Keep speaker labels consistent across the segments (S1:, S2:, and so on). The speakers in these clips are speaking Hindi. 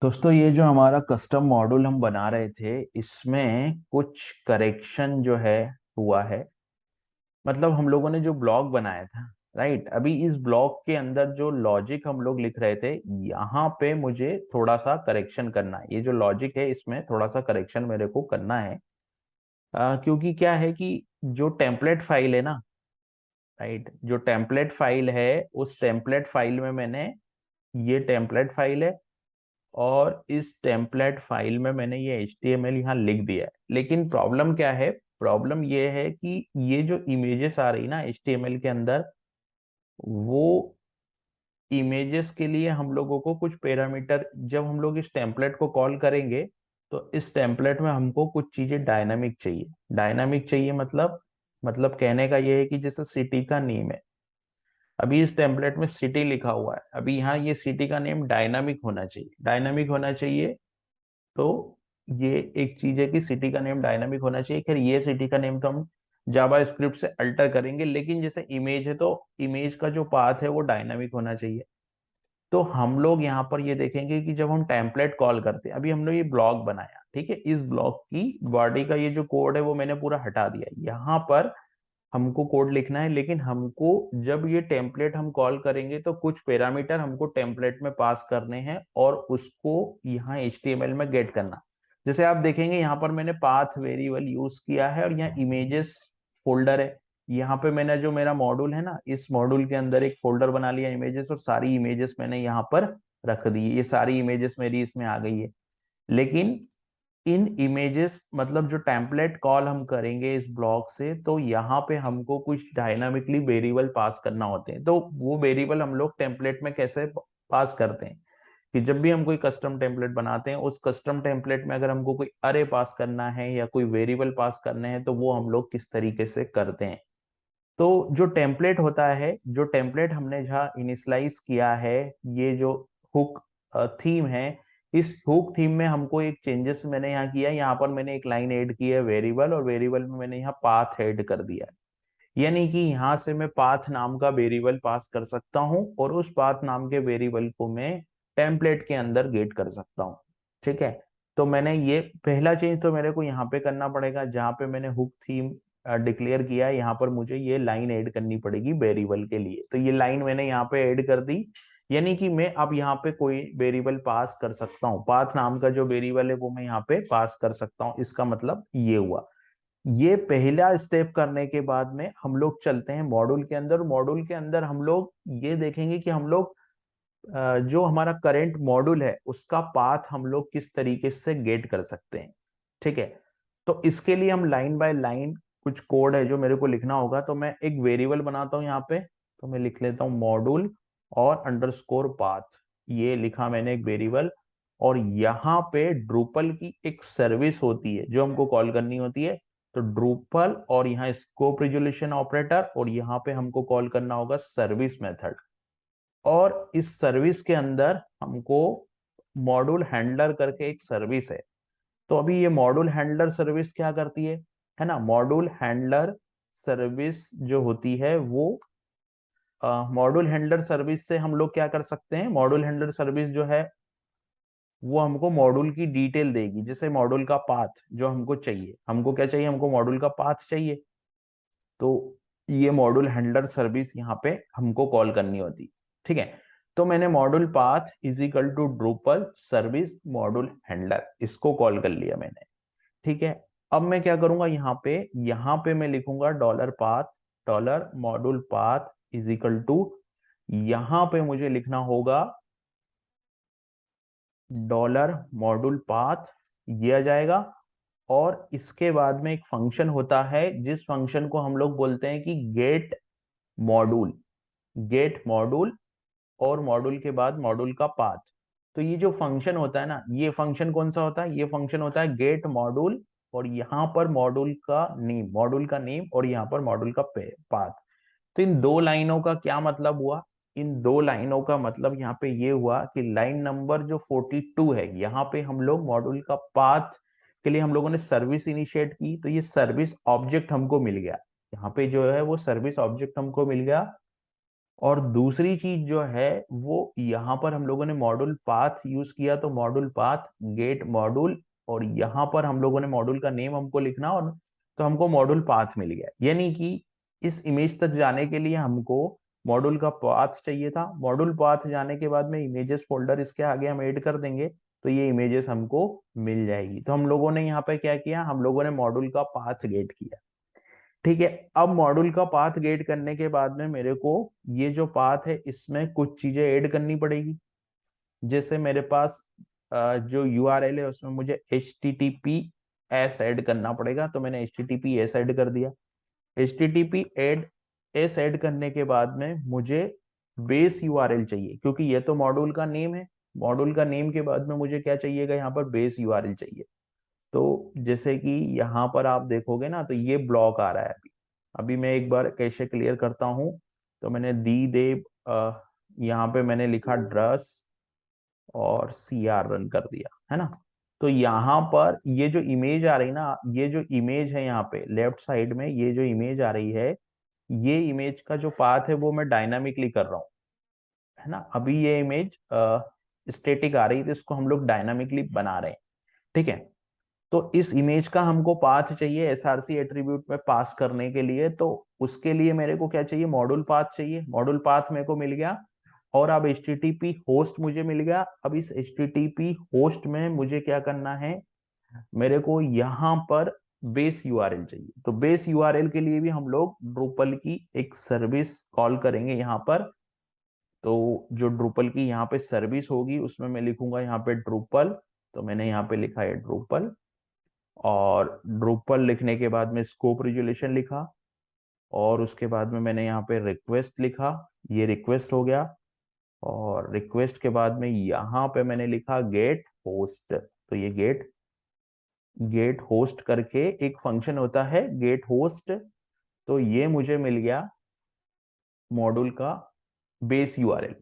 S1: दोस्तों ये जो हमारा कस्टम मॉड्यूल हम बना रहे थे इसमें कुछ करेक्शन जो है हुआ है। मतलब हम लोगों ने जो ब्लॉक बनाया था, राइट, अभी इस ब्लॉक के अंदर जो लॉजिक हम लोग लिख रहे थे यहाँ पे मुझे थोड़ा सा करेक्शन करना है। ये जो लॉजिक है इसमें थोड़ा सा करेक्शन मेरे को करना है। क्योंकि क्या है कि जो टेम्पलेट फाइल है ना, राइट, जो टेम्पलेट फाइल है उस टेम्पलेट फाइल में मैंने, ये टेम्पलेट फाइल है और इस टेम्पलेट फाइल में मैंने ये HTML यहाँ लिख दिया है। लेकिन प्रॉब्लम क्या है? प्रॉब्लम ये है कि ये जो इमेजेस आ रही ना HTML के अंदर, वो इमेजेस के लिए हम लोगों को कुछ पैरामीटर, जब हम लोग इस टेम्पलेट को कॉल करेंगे तो इस टेम्पलेट में हमको कुछ चीजें डायनामिक चाहिए। डायनामिक चाहिए मतलब कहने का ये है कि जैसे सिटी का नेम है, अभी इस टेम्पलेट में सिटी लिखा हुआ है, अभी यहाँ ये सिटी का नेम डायनामिक होना चाहिए। डायनामिक होना चाहिए तो ये एक चीज है कि सिटी का नेम डायनामिक होना चाहिए। खैर ये सिटी का नेम तो हम जावा स्क्रिप्ट से अल्टर करेंगे, लेकिन जैसे इमेज है तो इमेज का जो पाथ है वो डायनामिक होना चाहिए। तो हम लोग यहाँ पर ये देखेंगे कि जब हम टेम्पलेट कॉल करते हैं, अभी हमने ये ब्लॉक बनाया, ठीक है, इस ब्लॉक की बॉडी का ये जो कोड है वो मैंने पूरा हटा दिया। यहाँ पर हमको कोड लिखना है, लेकिन हमको जब ये टेम्पलेट हम कॉल करेंगे तो कुछ पैरामीटर हमको टेम्पलेट में पास करने हैं और उसको यहाँ HTML में गेट करना। जैसे आप देखेंगे यहाँ पर मैंने पाथ वेरिएबल यूज किया है और यहाँ इमेजेस फोल्डर है। यहाँ पे मैंने जो मेरा मॉड्यूल है ना, इस मॉड्यूल के अंदर एक फोल्डर बना लिया इमेजेस, और सारी इमेजेस मैंने यहाँ पर रख दी है। ये सारी इमेजेस मेरी इसमें आ गई है। लेकिन इन इमेजेस, मतलब जो टेम्पलेट कॉल हम करेंगे इस ब्लॉक से, तो यहाँ पे हमको कुछ डायनामिकली वेरिएबल पास करना होते हैं। तो वो वेरिएबल हम लोग टेम्पलेट में कैसे पास करते हैं कि जब भी हम कोई कस्टम टेम्पलेट बनाते हैं, उस कस्टम टेम्पलेट में अगर हमको कोई अरे पास करना है या कोई वेरिएबल पास करने हैं तो वो हम लोग किस तरीके से करते हैं। तो जो टेम्पलेट होता है, जो टेम्पलेट हमने जहाँ इनिशलाइज किया है, ये जो हुक थीम है, इस हुक थीम में हमको एक चेंजेस मैंने यहाँ किया है। यहाँ पर मैंने एक लाइन ऐड की है वेरिएबल, और वेरिएबल में मैंने यहाँ पाथ ऐड कर दिया है। यानी कि यहाँ से मैं पाथ नाम का वेरिएबल पास कर सकता हूँ और उस पाथ नाम के वेरिएबल को मैं टेम्पलेट के अंदर गेट कर सकता हूँ। ठीक है, तो मैंने ये पहला चेंज तो मेरे को यहाँ पे करना पड़ेगा, जहाँ पे मैंने हुक थीम डिक्लेयर किया है, यहाँ पर मुझे ये लाइन ऐड करनी पड़ेगी वेरिएबल के लिए। तो ये लाइन मैंने यहाँ पे ऐड कर दी, यानी कि मैं अब यहाँ पे कोई वेरिएबल पास कर सकता हूँ। पाथ नाम का जो वेरिएबल है वो मैं यहाँ पे पास कर सकता हूँ। इसका मतलब ये हुआ। ये पहला स्टेप करने के बाद में हम लोग चलते हैं मॉड्यूल के अंदर। मॉड्यूल के अंदर हम लोग ये देखेंगे कि हम लोग जो हमारा करंट मॉड्यूल है उसका पाथ हम लोग किस तरीके से गेट कर सकते हैं। ठीक है, तो इसके लिए हम लाइन बाय लाइन कुछ कोड है जो मेरे को लिखना होगा। तो मैं एक वेरिएबल बनाता हूं यहाँ पे, तो मैं लिख लेता हूँ मॉड्यूल और अंडरस्कोर पाथ, ये लिखा मैंने एक वेरिएबल। और यहाँ पे ड्रूपल की एक सर्विस होती है जो हमको कॉल करनी होती है। तो ड्रूपल और यहाँ स्कोप रिजोल्यूशन ऑपरेटर, और यहाँ पे हमको कॉल करना होगा सर्विस मेथड। और इस सर्विस के अंदर हमको मॉड्यूल हैंडलर करके एक सर्विस है। तो अभी ये मॉड्यूल हैंडलर सर्विस क्या करती है ना, मॉड्यूल हैंडलर सर्विस जो होती है वो, मॉड्यूल हैंडलर सर्विस से हम लोग क्या कर सकते हैं, मॉड्यूल हैंडलर सर्विस जो है वो हमको मॉड्यूल की डिटेल देगी। जैसे मॉड्यूल का पाथ जो हमको चाहिए, हमको क्या चाहिए, हमको मॉड्यूल का पाथ चाहिए। तो ये मॉड्यूल हैंडलर सर्विस यहाँ पे हमको कॉल करनी होती। ठीक है, तो मैंने module path is equal to Drupal service module handler, इसको कॉल कर लिया मैंने। ठीक है, अब मैं क्या करूंगा, यहाँ पे मैं लिखूंगा dollar path, dollar module path is equal to, यहाँ पे मुझे लिखना होगा डॉलर मॉड्यूल पाथ, ये आ जाएगा। और इसके बाद में एक फंक्शन होता है जिस फंक्शन को हम लोग बोलते हैं कि गेट मॉड्यूल। गेट मॉड्यूल और मॉड्यूल के बाद मॉड्यूल का पाथ। तो ये जो फंक्शन होता है ना, ये फंक्शन कौन सा होता है, ये फंक्शन होता है गेट मॉड्यूल, और यहाँ पर मॉड्यूल का नेम, मॉड्यूल का नेम, और यहाँ पर मॉड्यूल का पाथ। तो इन दो लाइनों का क्या मतलब हुआ, इन दो लाइनों का मतलब यहाँ पे ये हुआ कि लाइन नंबर जो 42 है, यहाँ पे हम लोग मॉड्यूल का पाथ के लिए हम लोगों ने सर्विस इनिशिएट की। तो ये सर्विस ऑब्जेक्ट हमको मिल गया, यहाँ पे जो है वो सर्विस ऑब्जेक्ट हमको मिल गया। और दूसरी चीज जो है वो यहाँ पर हम लोगों ने मॉड्यूल पाथ यूज किया, तो मॉड्यूल पाथ गेट मॉड्यूल, और यहाँ पर हम लोगों ने मॉड्यूल का नेम हमको लिखना, और तो हमको मॉड्यूल पाथ मिल गया। यानी कि इस इमेज तक जाने के लिए हमको मॉड्यूल का पाथ चाहिए था। मॉड्यूल पाथ जाने के बाद में इमेजेस फोल्डर इसके आगे हम ऐड कर देंगे, तो ये इमेजेस हमको मिल जाएगी। तो हम लोगों ने यहाँ पे क्या किया, हम लोगों ने मॉड्यूल का पाथ गेट किया। ठीक है, अब मॉड्यूल का पाथ गेट करने के बाद में मेरे को ये जो पाथ है इसमें कुछ चीजें ऐड करनी पड़ेगी। जैसे मेरे पास जो यूआरएल है उसमें मुझे H T T P S add करना पड़ेगा, तो मैंने H T T P S add कर दिया। एच टी टी पी एड एस ऐड करने के बाद में मुझे बेस यूआरएल चाहिए, क्योंकि ये तो मॉड्यूल का नेम है। मॉड्यूल का नेम के बाद में मुझे क्या चाहिएगा, यहाँ पर बेस यूआरएल चाहिए। तो जैसे कि यहाँ पर आप देखोगे ना, तो ये ब्लॉक आ रहा है। अभी अभी मैं एक बार कैसे क्लियर करता हूँ। तो मैंने दी देव यहाँ पे मैंने लिखा ड्रस और सी आर रन कर दिया, है ना। तो यहाँ पर ये जो इमेज आ रही ना, ये जो इमेज है यहाँ पे लेफ्ट साइड में, ये जो इमेज आ रही है, ये इमेज का जो पाथ है वो मैं डायनामिकली कर रहा हूँ, है ना। अभी ये इमेज स्टेटिक आ रही थी, इसको हम लोग डायनामिकली बना रहे हैं। ठीक है, तो इस इमेज का हमको पाथ चाहिए एसआरसी एट्रीब्यूट में पास करने के लिए। तो उसके लिए मेरे को क्या चाहिए, मॉड्यूल पाथ चाहिए। मॉड्यूल पाथ मेरे को मिल गया, और अब एचटीटीपी होस्ट मुझे मिल गया। अब इस एचटीटीपी होस्ट में मुझे क्या करना है, मेरे को यहाँ पर बेस यूआरएल चाहिए। तो बेस यूआरएल के लिए भी हम लोग ड्रूपल की एक सर्विस कॉल करेंगे यहाँ पर। तो जो ड्रूपल की यहाँ पे सर्विस होगी उसमें मैं लिखूंगा यहाँ पे ड्रूपल। तो मैंने यहाँ पे लिखा है ड्रूपल, और ड्रूपल लिखने के बाद में स्कोप रिजोल्यूशन लिखा, और उसके बाद में मैंने यहाँ पे रिक्वेस्ट लिखा, ये रिक्वेस्ट हो गया। और रिक्वेस्ट के बाद में यहाँ पे मैंने लिखा गेट होस्ट। तो ये गेट गेट होस्ट करके एक फंक्शन होता है गेट होस्ट। तो ये मुझे मिल गया मॉड्यूल का बेस यूआरएल।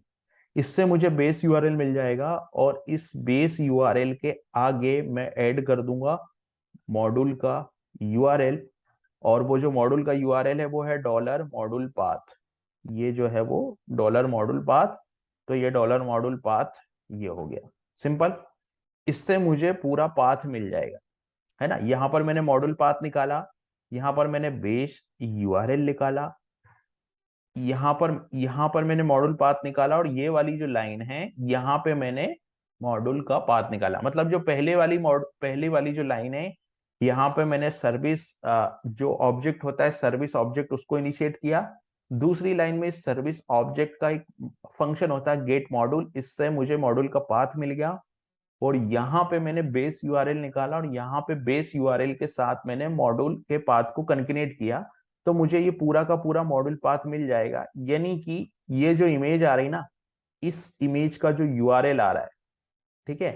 S1: इससे मुझे बेस यूआरएल मिल जाएगा, और इस बेस यूआरएल के आगे मैं ऐड कर दूंगा मॉड्यूल का यूआरएल। और वो जो मॉड्यूल का यूआरएल है वो है डॉलर मॉड्यूल पाथ। ये जो है वो डॉलर मॉड्यूल पाथ। तो ये डॉलर मॉड्यूल पाथ ये हो गया सिंपल। इससे मुझे पूरा पाथ मिल जाएगा, है ना। यहाँ पर मैंने मॉड्यूल पाथ निकाला, यहाँ पर मैंने बेस यूआरएल निकाला, यहाँ पर मैंने मॉड्यूल पाथ निकाला, और ये वाली जो लाइन है यहाँ पे मैंने मॉड्यूल का पाथ निकाला। मतलब जो पहले वाली जो लाइन है, यहाँ पे मैंने सर्विस जो ऑब्जेक्ट होता है सर्विस ऑब्जेक्ट उसको इनिशिएट किया। दूसरी लाइन में सर्विस ऑब्जेक्ट का एक फंक्शन होता है गेट मॉड्यूल, इससे मुझे मॉड्यूल का पाथ मिल गया। और यहाँ पे मैंने बेस यूआरएल निकाला, और यहाँ पे बेस यूआरएल के साथ मैंने मॉड्यूल के पाथ को कन्केनेट किया। तो मुझे ये पूरा का पूरा मॉड्यूल पाथ मिल जाएगा। यानी कि ये जो इमेज आ रही ना, इस इमेज का जो यूआरएल आ रहा है, ठीक है,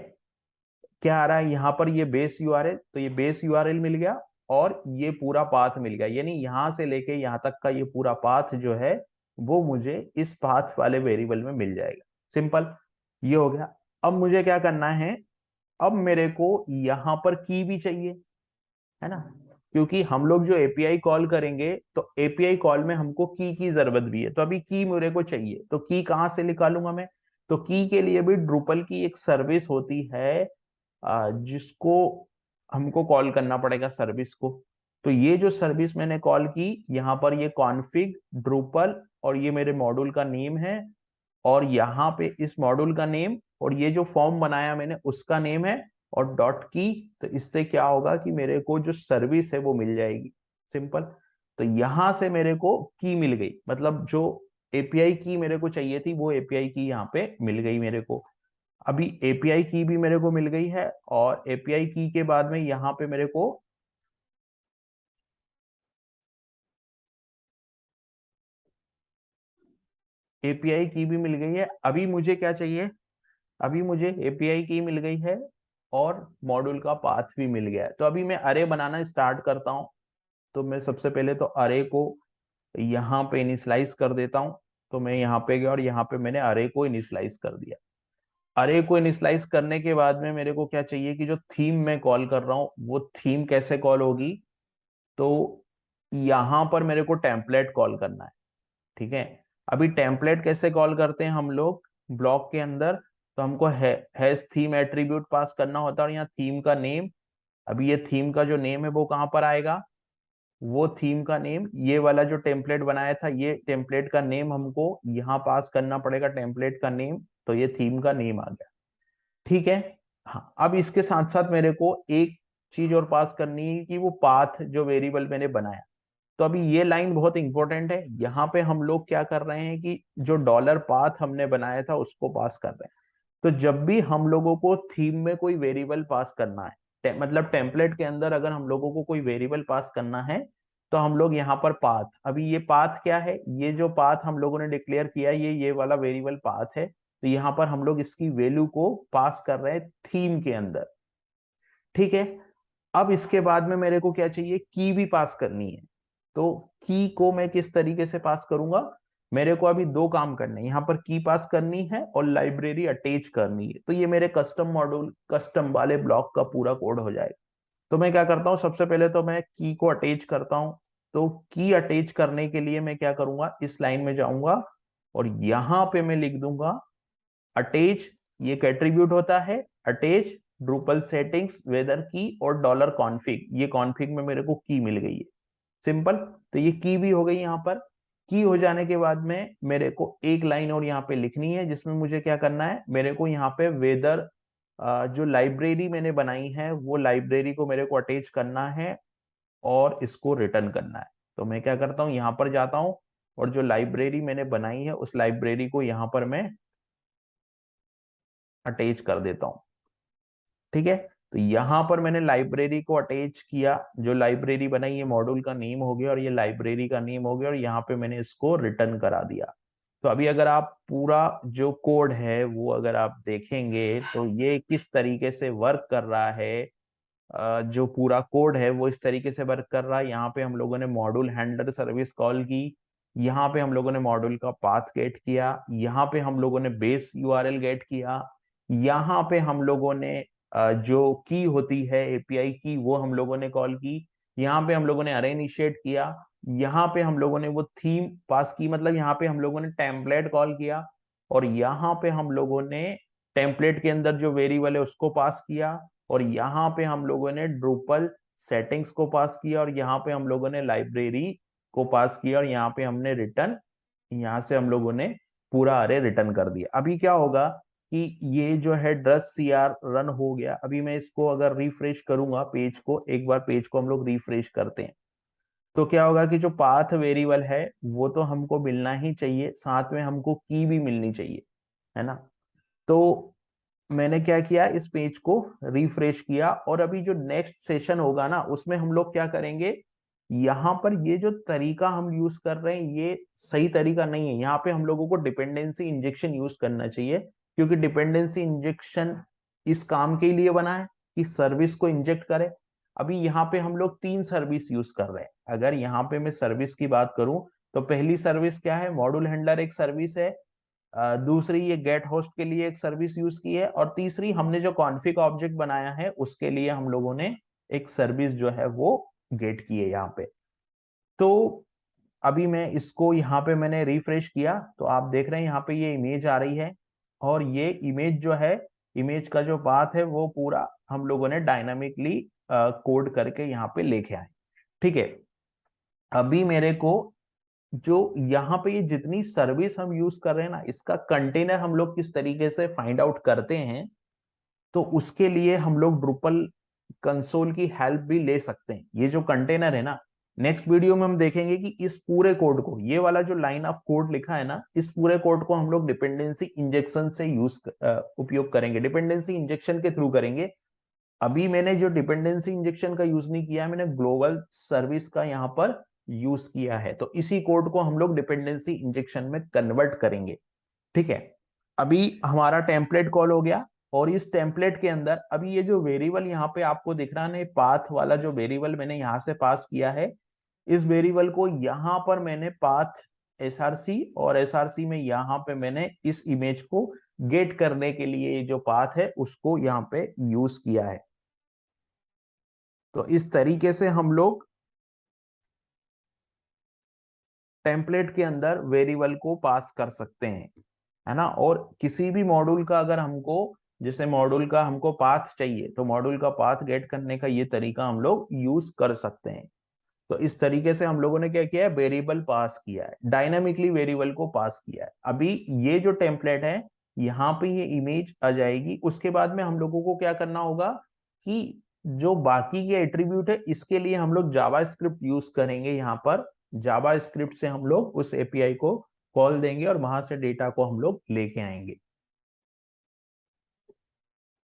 S1: क्या आ रहा है यहाँ पर, ये बेस यूआरएल। तो ये बेस यूआरएल मिल गया, और ये पूरा पाथ मिल गया। यानी यहां से लेके यहाँ तक का ये पूरा पाथ जो है वो मुझे इस पाथ वाले वेरिएबल में मिल जाएगा। सिंपल, ये हो गया। अब मुझे क्या करना है, अब मेरे को यहां पर की भी चाहिए, है ना। क्योंकि हम लोग जो एपीआई कॉल करेंगे, तो एपीआई कॉल में हमको की जरूरत भी है। तो अभी की मेरे को चाहिए, तो की कहाँ से निकालूंगा मैं। तो की के लिए भी ड्रूपल की एक सर्विस होती है, जिसको हमको कॉल करना पड़ेगा सर्विस को। तो ये जो सर्विस मैंने कॉल की, यहाँ पर ये कॉन्फिग ड्रूपल, और ये मेरे मॉड्यूल का नेम है, और यहाँ पे इस मॉड्यूल का नेम, और ये जो फॉर्म बनाया मैंने उसका नेम है, और डॉट की। तो इससे क्या होगा कि मेरे को जो सर्विस है वो मिल जाएगी। सिंपल। तो यहां से मेरे को की मिल गई, मतलब जो एपीआई की मेरे को चाहिए थी वो एपीआई की यहाँ पे मिल गई मेरे को। अभी एपीआई की भी मेरे को मिल गई है, और एपीआई की के बाद में यहाँ पे मेरे को एपीआई की भी मिल गई है। अभी मुझे क्या चाहिए, अभी मुझे एपीआई की मिल गई है, और मॉड्यूल का पाथ भी मिल गया है। तो अभी मैं अरे बनाना स्टार्ट करता हूं। तो मैं सबसे पहले तो अरे को यहाँ पे इनिशलाइज कर देता हूं। तो मैं यहाँ पे गया, और यहाँ पे मैंने अरे को इनिशलाइज कर दिया। अरे को इनिशलाइज करने के बाद में मेरे को क्या चाहिए कि जो थीम मैं कॉल कर रहा हूँ वो थीम कैसे कॉल होगी। तो यहाँ पर मेरे को टेम्पलेट कॉल करना है, ठीक है। अभी टेम्पलेट कैसे कॉल करते हैं हम लोग ब्लॉक के अंदर, तो हमको हैज थीम एट्रीब्यूट पास करना होता है, और यहाँ थीम का नेम, अभी ये थीम का जो नेम है वो कहाँ पर आएगा, वो थीम का नेम, ये वाला जो टेम्पलेट बनाया था ये टेम्पलेट का नेम हमको यहाँ पास करना पड़ेगा, टेम्पलेट का नेम, तो ये थीम का नेम आ गया। ठीक है। हाँ, अब इसके साथ साथ मेरे को एक चीज और पास करनी है कि वो पाथ जो वेरिएबल मैंने बनाया, तो अभी ये लाइन बहुत इंपॉर्टेंट है। यहाँ पे हम लोग क्या कर रहे हैं कि जो डॉलर पाथ हमने बनाया था उसको पास कर रहे हैं। तो जब भी हम लोगों को थीम में कोई वेरिएबल पास करना है, मतलब टेम्पलेट के अंदर अगर हम लोगों को कोई वेरिएबल पास करना है, तो हम लोग यहाँ पर पाथ, अभी ये पाथ क्या है, ये जो पाथ हम लोगों ने डिक्लेयर किया है ये वाला वेरिएबल पाथ है, तो यहाँ पर हम लोग इसकी वैल्यू को पास कर रहे हैं थीम के अंदर। ठीक है। अब इसके बाद में मेरे को क्या चाहिए, की भी पास करनी है। तो की को मैं किस तरीके से पास करूंगा, मेरे को अभी दो काम करने हैं, यहाँ पर की पास करनी है और लाइब्रेरी अटैच करनी है, तो ये मेरे कस्टम मॉड्यूल कस्टम वाले ब्लॉक का पूरा कोड हो जाएगा। तो मैं क्या करता हूँ, सबसे पहले तो मैं की को अटैच करता हूँ। तो की अटैच करने के लिए मैं क्या करूंगा, इस लाइन में जाऊंगा और यहां पे मैं लिख दूंगा अटैच, ये एक एट्रीब्यूट होता है, अटैच ड्रूपल सेटिंग्स वेदर की और डॉलर कॉन्फिग, ये कॉन्फिग में मेरे को की मिल गई है, सिंपल। तो ये की भी हो गई यहाँ पर। की हो जाने के बाद में मेरे को एक लाइन और यहाँ पे लिखनी है जिसमें मुझे क्या करना है, मेरे को यहाँ पे वेदर जो लाइब्रेरी मैंने बनाई है वो लाइब्रेरी को मेरे को अटैच करना है और इसको रिटर्न करना है। तो मैं क्या करता हूँ, यहाँ पर जाता हूँ और जो लाइब्रेरी मैंने बनाई है उस लाइब्रेरी को यहाँ पर मैं अटैच कर देता हूँ। ठीक है। तो यहां पर मैंने लाइब्रेरी को अटैच किया, जो लाइब्रेरी बनाई ये मॉड्यूल का नेम हो गया और ये लाइब्रेरी का नेम हो गया, और यहाँ पे मैंने इसको रिटर्न करा दिया। तो अभी अगर आप पूरा जो कोड है वो अगर आप देखेंगे तो ये किस तरीके से वर्क कर रहा है, जो पूरा कोड है वो इस तरीके से वर्क कर रहा है। यहाँ पे हम लोगों ने मॉड्यूल हैंडलर सर्विस कॉल की, यहाँ पे हम लोगों ने मॉड्यूल का पाथ गेट किया, यहाँ पे हम लोगों ने बेस यूआरएल गेट किया, यहाँ पे हम लोगों ने जो की होती है एपीआई की वो हम लोगों ने कॉल की, यहाँ पे हम लोगों ने अरे इनिशिएट किया, यहाँ पे हम लोगों ने वो थीम पास की, मतलब यहाँ पे हम लोगों ने टेम्पलेट कॉल किया, और यहाँ पे हम लोगों ने टेम्पलेट के अंदर जो वेरिएबल है उसको पास किया, और यहाँ पे हम लोगों ने ड्रूपल सेटिंग्स को पास किया, और यहाँ पे हम लोगों ने लाइब्रेरी को पास किया, और यहाँ पे हमने रिटर्न, यहाँ से हम लोगों ने पूरा अरे रिटर्न कर दिया। अभी क्या होगा कि ये जो है ड्रस सीआर रन हो गया। अभी मैं इसको अगर रिफ्रेश करूंगा पेज को, एक बार पेज को हम लोग रिफ्रेश करते हैं, तो क्या होगा कि जो पाथ वेरिएबल है वो तो हमको मिलना ही चाहिए, साथ में हमको की भी मिलनी चाहिए, है ना। तो मैंने क्या किया, इस पेज को रिफ्रेश किया, और अभी जो नेक्स्ट सेशन होगा ना उसमें हम लोग क्या करेंगे, यहाँ पर ये जो तरीका हम यूज कर रहे हैं ये सही तरीका नहीं है, यहाँ पे हम लोगों को डिपेंडेंसी इंजेक्शन यूज करना चाहिए, क्योंकि डिपेंडेंसी इंजेक्शन इस काम के लिए बना है कि सर्विस को इंजेक्ट करे। अभी यहाँ पे हम लोग तीन सर्विस यूज कर रहे हैं। अगर यहाँ पे मैं सर्विस की बात करूं तो पहली सर्विस क्या है, मॉड्यूल हैंडलर एक सर्विस है, दूसरी ये गेट होस्ट के लिए एक सर्विस यूज की है, और तीसरी हमने जो कॉन्फ़िग ऑब्जेक्ट बनाया है उसके लिए हम लोगों ने एक सर्विस जो है वो गेट की है यहाँ पे। तो अभी मैं इसको यहाँ पे मैंने रिफ्रेश किया तो आप देख रहे हैं यहाँ पे ये इमेज आ रही है, और ये इमेज जो है, इमेज का जो पाथ है वो पूरा हम लोगों ने डायनामिकली कोड करके यहाँ पे लेके आए। ठीक है। अभी मेरे को जो यहाँ पे ये जितनी सर्विस हम यूज कर रहे हैं ना इसका कंटेनर हम लोग किस तरीके से फाइंड आउट करते हैं, तो उसके लिए हम लोग ड्रूपल कंसोल की हेल्प भी ले सकते हैं। ये जो कंटेनर है ना, नेक्स्ट वीडियो में हम देखेंगे कि इस पूरे कोड को, ये वाला जो लाइन ऑफ कोड लिखा है ना, इस पूरे कोड को हम लोग डिपेंडेंसी इंजेक्शन से उपयोग करेंगे, डिपेंडेंसी इंजेक्शन के थ्रू करेंगे। अभी मैंने जो डिपेंडेंसी इंजेक्शन का यूज नहीं किया है, मैंने ग्लोबल सर्विस का यहाँ पर यूज किया है, तो इसी कोड को हम लोग डिपेंडेंसी इंजेक्शन में कन्वर्ट करेंगे। ठीक है। अभी हमारा टेम्पलेट कॉल हो गया, और इस टेम्पलेट के अंदर अभी ये जो वेरिएबल यहाँ पे आपको दिख रहा है, पाथ वाला जो वेरिएबल मैंने यहाँ से पास किया है, इस वेरिएबल को यहाँ पर मैंने पाथ एसआरसी, और एसआरसी में यहाँ पे मैंने इस इमेज को गेट करने के लिए जो पाथ है उसको यहाँ पे यूज किया है। तो इस तरीके से हम लोग टेम्पलेट के अंदर वेरिएबल को पास कर सकते हैं, है ना। और किसी भी मॉड्यूल का अगर हमको, जैसे मॉड्यूल का हमको पाथ चाहिए, तो मॉड्यूल का पाथ गेट करने का ये तरीका हम लोग यूज कर सकते हैं। तो इस तरीके से हम लोगों ने क्या किया है, वेरिएबल पास किया है, डायनामिकली वेरिएबल को पास किया है। अभी ये जो टेम्पलेट है, यहाँ पे ये इमेज आ जाएगी। उसके बाद में हम लोगों को क्या करना होगा कि जो बाकी के एट्रीब्यूट है, इसके लिए हम लोग जावा स्क्रिप्ट यूज करेंगे। यहाँ पर जावा स्क्रिप्ट से हम लोग उस एपीआई को कॉल देंगे और वहां से डेटा को हम लोग लेके आएंगे।